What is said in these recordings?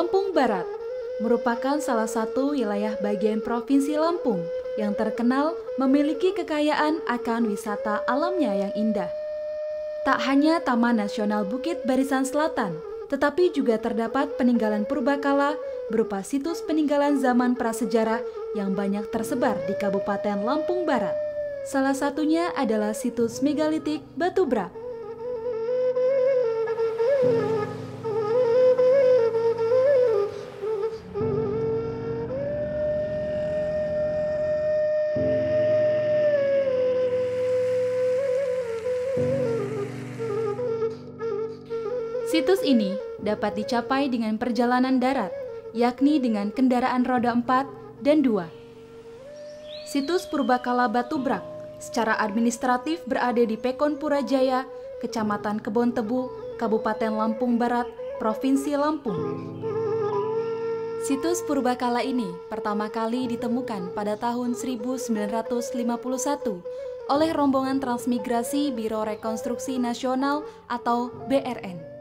Lampung Barat merupakan salah satu wilayah bagian Provinsi Lampung yang terkenal memiliki kekayaan akan wisata alamnya yang indah. Tak hanya Taman Nasional Bukit Barisan Selatan, tetapi juga terdapat peninggalan purbakala berupa situs peninggalan zaman prasejarah yang banyak tersebar di Kabupaten Lampung Barat. Salah satunya adalah situs megalitik Batu Brak. Situs ini dapat dicapai dengan perjalanan darat, yakni dengan kendaraan roda 4 dan 2. Situs Purbakala Batu Brak secara administratif berada di Pekon Purajaya, Kecamatan Kebon Tebu, Kabupaten Lampung Barat, Provinsi Lampung. Situs Purbakala ini pertama kali ditemukan pada tahun 1951 oleh rombongan transmigrasi Biro Rekonstruksi Nasional atau BRN.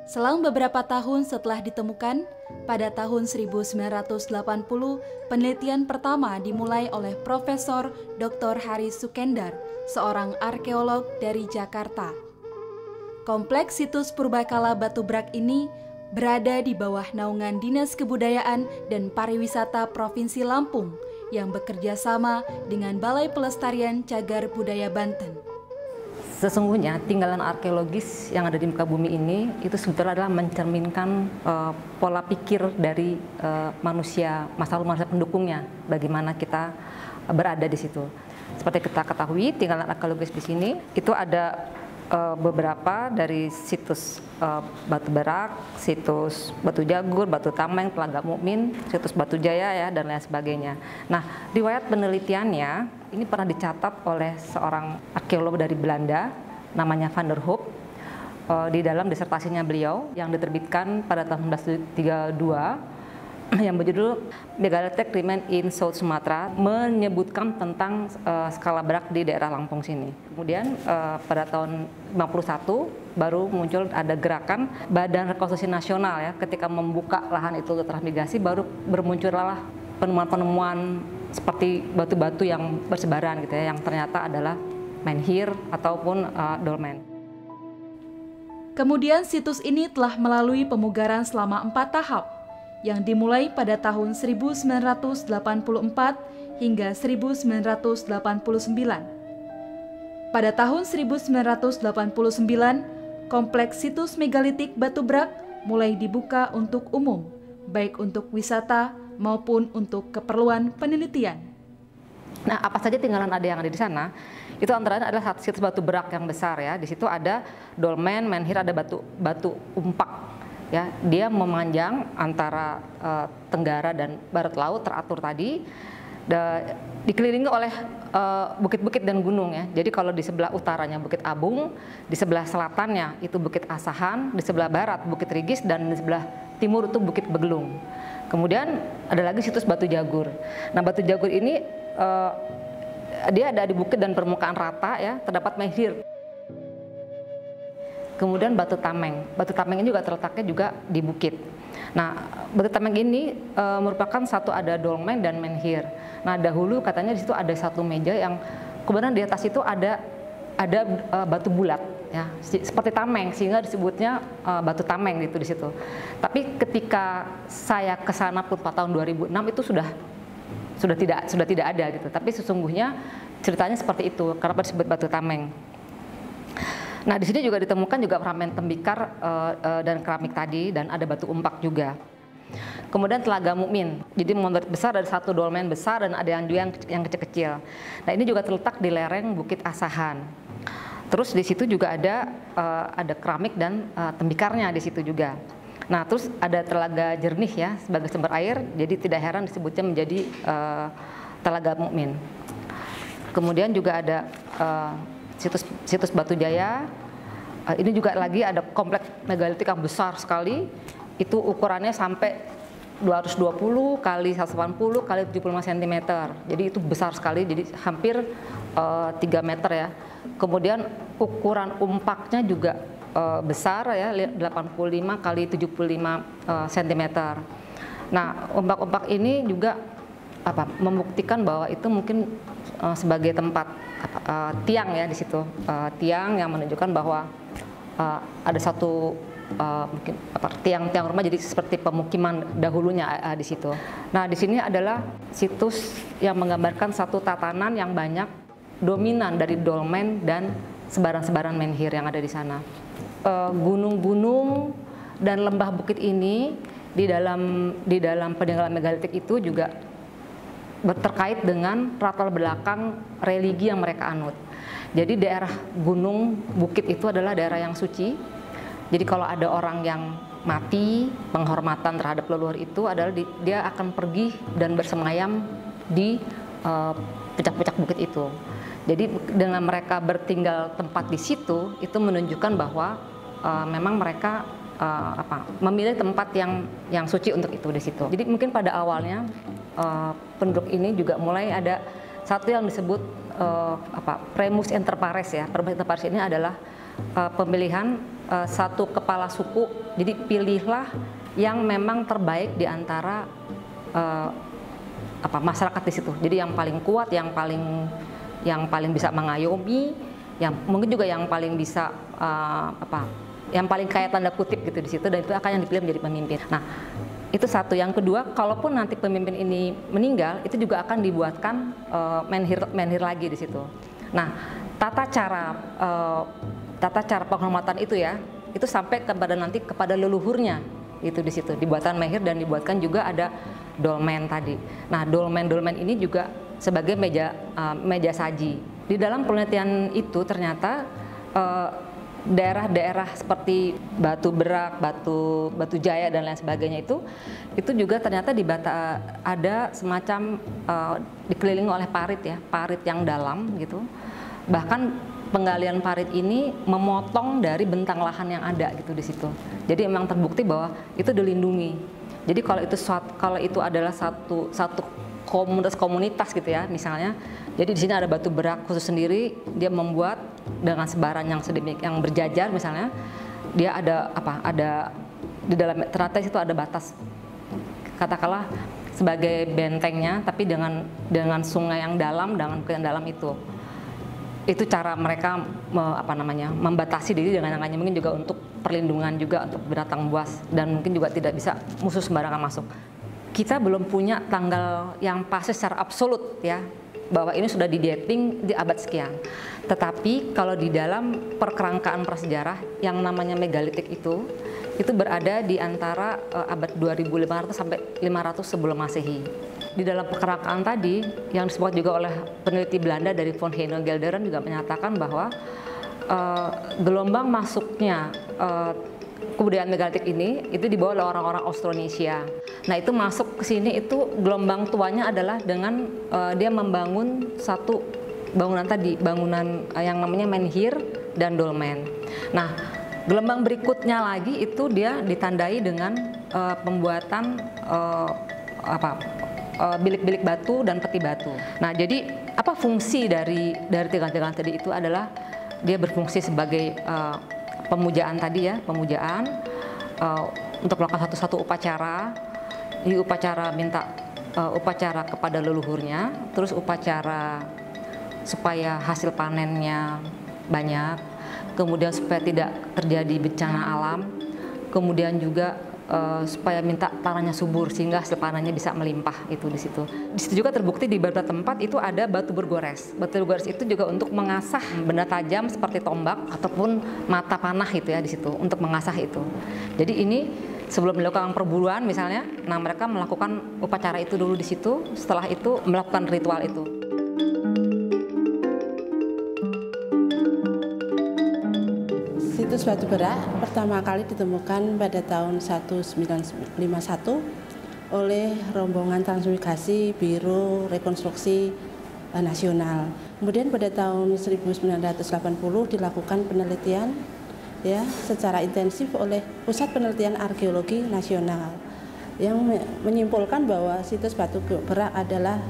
Selang beberapa tahun setelah ditemukan, pada tahun 1980, penelitian pertama dimulai oleh Profesor Dr. Haris Sukendar, seorang arkeolog dari Jakarta. Kompleks situs Purbakala Batu Brak ini berada di bawah naungan Dinas Kebudayaan dan Pariwisata Provinsi Lampung yang bekerja sama dengan Balai Pelestarian Cagar Budaya Banten. Sesungguhnya tinggalan arkeologis yang ada di muka bumi ini itu sebetulnya adalah mencerminkan pola pikir dari manusia, masa lalu manusia pendukungnya, bagaimana kita berada di situ. Seperti kita ketahui, tinggalan arkeologis di sini itu ada beberapa dari situs Batu Berak, situs Batu Jagur, Batu Tameng, Telaga Mukmin, situs Batu Jaya ya dan lain sebagainya. Nah, riwayat penelitiannya ini pernah dicatat oleh seorang arkeolog dari Belanda namanya Van der Hoop di dalam disertasinya beliau yang diterbitkan pada tahun 1932 yang berjudul Megalithic Remains in South Sumatra, menyebutkan tentang skala berak di daerah Lampung sini. Kemudian pada tahun 51 baru muncul ada gerakan Badan Rekonstruksi Nasional ya, ketika membuka lahan itu ke transmigrasi baru bermuncullah penemuan-penemuan seperti batu-batu yang bersebaran gitu ya, yang ternyata adalah menhir ataupun dolmen. Kemudian situs ini telah melalui pemugaran selama 4 tahap yang dimulai pada tahun 1984 hingga 1989. Pada tahun 1989, kompleks situs megalitik Batu Brak mulai dibuka untuk umum, baik untuk wisata maupun untuk keperluan penelitian. Nah, apa saja tinggalan ada yang ada di sana? Itu antara lain adalah situs Batu Brak yang besar ya. Di situ ada dolmen, menhir, ada batu umpak. Ya, dia memanjang antara tenggara dan barat laut teratur tadi, dikelilingi oleh bukit-bukit dan gunung ya. Jadi kalau di sebelah utaranya Bukit Abung, di sebelah selatannya itu Bukit Asahan, di sebelah barat Bukit Rigis, dan di sebelah timur itu Bukit Begelung. Kemudian ada lagi situs Batu Jagur. Nah, Batu Jagur ini dia ada di bukit dan permukaan rata ya, terdapat menhir. Kemudian Batu Tameng. Batu Tameng ini juga terletaknya juga di bukit. Nah, Batu Tameng ini merupakan satu ada dolmen dan menhir. Nah, dahulu katanya di situ ada satu meja yang kemudian di atas itu ada batu bulat ya, seperti tameng, sehingga disebutnya Batu Tameng gitu di situ. Tapi ketika saya ke sana pun pada tahun 2006 itu sudah tidak ada gitu. Tapi sesungguhnya ceritanya seperti itu, kenapa disebut Batu Tameng. Nah, di sini juga ditemukan juga fragmen tembikar dan keramik tadi, dan ada batu umpak juga. Kemudian Telaga Mukmin, jadi monolit besar, ada satu dolmen besar dan ada yang juga yang kecil-kecil. Nah, ini juga terletak di lereng Bukit Asahan. Terus di situ juga ada keramik dan tembikarnya di situ juga. Nah, terus ada Telaga Jernih ya sebagai sumber air, jadi tidak heran disebutnya menjadi Telaga Mukmin. Kemudian juga ada situs Batu Jaya. Ini juga lagi ada kompleks megalitik yang besar sekali. Itu ukurannya sampai 220 kali 180 kali 75 cm. Jadi itu besar sekali, jadi hampir 3 meter ya. Kemudian ukuran umpaknya juga besar ya, 85 kali 75 cm. Nah, ombak-ombak ini juga membuktikan bahwa itu mungkin sebagai tempat tiang ya di situ, tiang yang menunjukkan bahwa ada satu mungkin tiang-tiang rumah, jadi seperti pemukiman dahulunya di situ. Nah, di sini adalah situs yang menggambarkan satu tatanan yang banyak dominan dari dolmen dan sebaran-sebaran menhir yang ada di sana. Gunung-gunung dan lembah bukit ini di dalam peninggalan megalitik itu juga terkait dengan latar belakang religi yang mereka anut. Jadi daerah gunung bukit itu adalah daerah yang suci. Jadi kalau ada orang yang mati, penghormatan terhadap leluhur itu adalah dia akan pergi dan bersemayam di puncak-puncak bukit itu. Jadi dengan mereka bertinggal tempat di situ, itu menunjukkan bahwa memang mereka memilih tempat yang suci untuk itu di situ. Jadi mungkin pada awalnya penduduk ini juga mulai ada satu yang disebut primus inter pares ya. Primus inter pares ini adalah pemilihan satu kepala suku. Jadi pilihlah yang memang terbaik di antara masyarakat di situ. Jadi yang paling kuat, yang paling bisa mengayomi, yang mungkin juga yang paling bisa yang paling kaya tanda kutip gitu di situ, dan itu akan yang dipilih menjadi pemimpin. Nah, itu satu. Yang kedua, kalaupun nanti pemimpin ini meninggal, itu juga akan dibuatkan menhir lagi di situ. Nah, tata cara penghormatan itu ya, itu sampai kepada leluhurnya itu di situ, dibuatkan menhir dan dibuatkan juga ada dolmen tadi. Nah, dolmen ini juga sebagai meja saji. Di dalam penelitian itu ternyata daerah-daerah seperti Batu Berak, Batu Jaya dan lain sebagainya itu juga ternyata ada semacam dikelilingi oleh parit ya, parit yang dalam gitu. Bahkan penggalian parit ini memotong dari bentang lahan yang ada gitu di situ. Jadi memang terbukti bahwa itu dilindungi. Jadi kalau itu adalah satu komunitas gitu ya misalnya. Jadi di sini ada Batu Berak khusus sendiri, dia membuat dengan sebaran yang sedemikian yang berjajar misalnya. Dia ada di dalam ternyata itu ada batas, katakanlah sebagai bentengnya, tapi dengan sungai yang dalam, dengan bukit yang dalam itu. Itu cara mereka membatasi diri dengan yang lainnya, mungkin juga untuk perlindungan juga untuk binatang buas, dan mungkin juga tidak bisa musuh sembarangan masuk. Kita belum punya tanggal yang pasti secara absolut ya, bahwa ini sudah didating di abad sekian. Tetapi kalau di dalam perkerangkaan prasejarah yang namanya megalitik itu berada di antara abad 2500 sampai 500 sebelum Masehi. Di dalam perkerangkaan tadi yang disebut juga oleh peneliti Belanda dari von Heine-Gelderen juga menyatakan bahwa gelombang masuknya kebudayaan megalitik ini itu dibawa oleh orang-orang Austronesia. Nah, itu masuk ke sini, itu gelombang tuanya adalah dengan dia membangun satu bangunan tadi, bangunan yang namanya menhir dan dolmen. Nah, gelombang berikutnya lagi itu dia ditandai dengan pembuatan bilik-bilik batu dan peti batu. Nah, jadi apa fungsi dari tiang-tiang tadi itu adalah dia berfungsi sebagai pemujaan tadi ya, pemujaan untuk melakukan satu upacara. Ini upacara upacara kepada leluhurnya, terus upacara supaya hasil panennya banyak, kemudian supaya tidak terjadi bencana alam, kemudian juga supaya minta tanahnya subur sehingga hasil panennya bisa melimpah itu di situ. Di situ juga terbukti di beberapa tempat itu ada batu bergores. Batu bergores itu juga untuk mengasah benda tajam seperti tombak ataupun mata panah itu ya di situ untuk mengasah itu. Jadi ini sebelum melakukan perburuan misalnya, nah mereka melakukan upacara itu dulu di situ, setelah itu melakukan ritual itu. Situs Batu Berak pertama kali ditemukan pada tahun 1951 oleh rombongan transmigrasi Biro Rekonstruksi Nasional. Kemudian pada tahun 1980 dilakukan penelitian ya secara intensif oleh Pusat Penelitian Arkeologi Nasional yang menyimpulkan bahwa situs Batu Berak adalah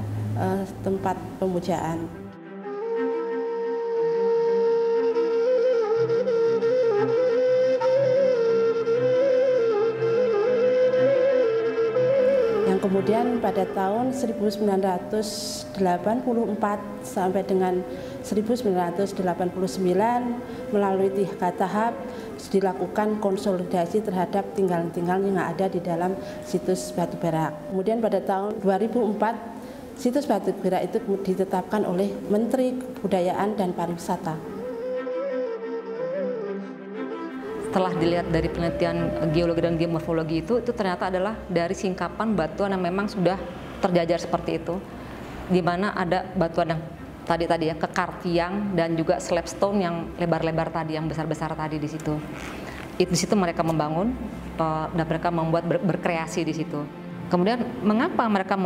tempat pemujaan. Kemudian pada tahun 1984 sampai dengan 1989 melalui 3 tahap dilakukan konsolidasi terhadap tinggalan-tinggalan yang ada di dalam situs Batu Berak. Kemudian pada tahun 2004 situs Batu Berak itu ditetapkan oleh Menteri Kebudayaan dan Pariwisata. Setelah dilihat dari penelitian geologi dan geomorfologi itu ternyata adalah dari singkapan batuan yang memang sudah terjajar seperti itu, di mana ada batuan yang tadi ya kekar tiang dan juga slabstone yang lebar-lebar tadi, yang besar-besar tadi di situ. Di situ mereka membangun dan mereka membuat berkreasi di situ. Kemudian mengapa mereka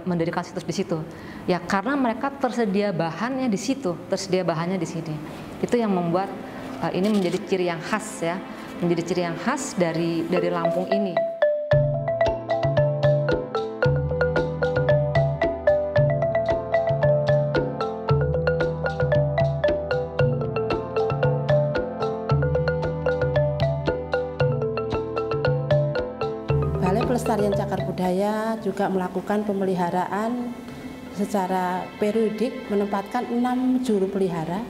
mendirikan situs di situ? Ya karena mereka tersedia bahannya di situ, tersedia bahannya di sini. Itu yang membuat ini menjadi ciri yang khas ya, menjadi ciri yang khas dari Lampung ini. Balai Pelestarian Cagar Budaya juga melakukan pemeliharaan secara periodik, menempatkan 6 juru pelihara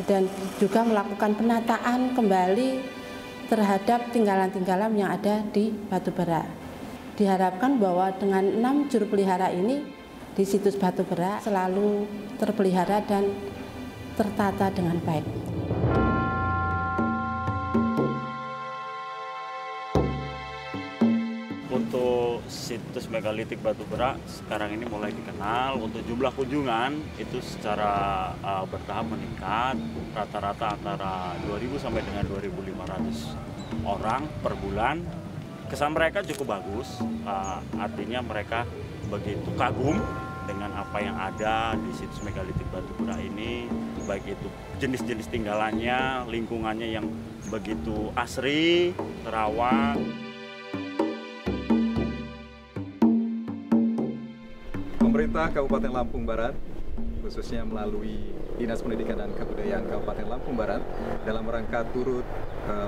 dan juga melakukan penataan kembali terhadap tinggalan-tinggalan yang ada di Batu Berak. Diharapkan bahwa dengan 6 juru pelihara ini di situs Batu Berak selalu terpelihara dan tertata dengan baik. Untuk situs megalitik Batu Berak sekarang ini mulai dikenal. Untuk jumlah kunjungan itu secara bertahap meningkat, rata-rata antara 2.000 sampai dengan 2.500 orang per bulan. Kesan mereka cukup bagus, artinya mereka begitu kagum dengan apa yang ada di situs megalitik Batu Berak ini, baik itu jenis-jenis tinggalannya, lingkungannya yang begitu asri, terawat. Pemerintah Kabupaten Lampung Barat, khususnya melalui Dinas Pendidikan dan Kebudayaan Kabupaten Lampung Barat, dalam rangka turut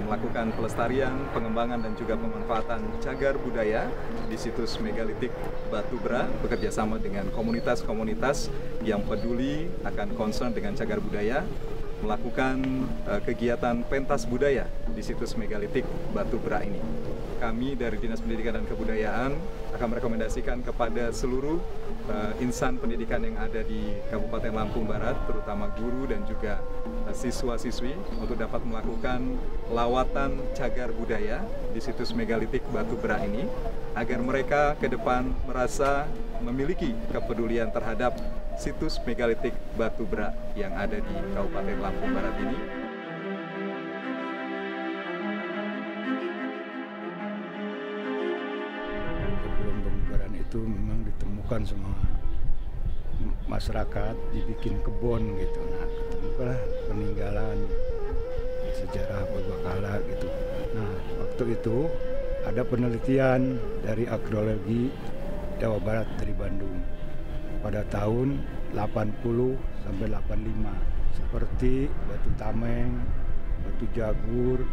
melakukan pelestarian, pengembangan dan juga pemanfaatan cagar budaya di situs megalitik Batu Berak, bekerja sama dengan komunitas-komunitas yang peduli akan concern dengan cagar budaya, melakukan kegiatan pentas budaya di situs megalitik Batu Berak ini. Kami dari Dinas Pendidikan dan Kebudayaan akan merekomendasikan kepada seluruh insan pendidikan yang ada di Kabupaten Lampung Barat, terutama guru dan juga siswa-siswi, untuk dapat melakukan lawatan cagar budaya di situs megalitik Batu Berak ini, agar mereka ke depan merasa memiliki kepedulian terhadap situs megalitik Batu Berak yang ada di Kabupaten Lampung Barat ini. Sebelum pembubaran itu memang ditemukan semua masyarakat dibikin kebun gitu. Nah, ketemukanlah peninggalan sejarah purbakala gitu. Nah, waktu itu ada penelitian dari Arkeologi Jawa Barat dari Bandung pada tahun 80 sampai 85, seperti Batu Tameng, Batu Jagur,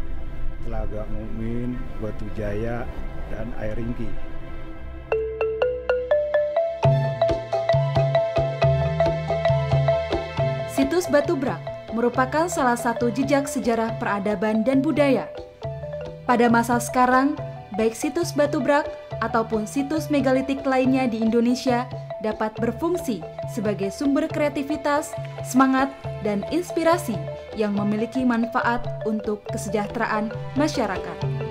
Telaga Mukmin, Batu Jaya, dan Air Ringki. Situs Batu Berak merupakan salah satu jejak sejarah peradaban dan budaya. Pada masa sekarang, baik situs Batu Berak ataupun situs megalitik lainnya di Indonesia dapat berfungsi sebagai sumber kreativitas, semangat, dan inspirasi yang memiliki manfaat untuk kesejahteraan masyarakat.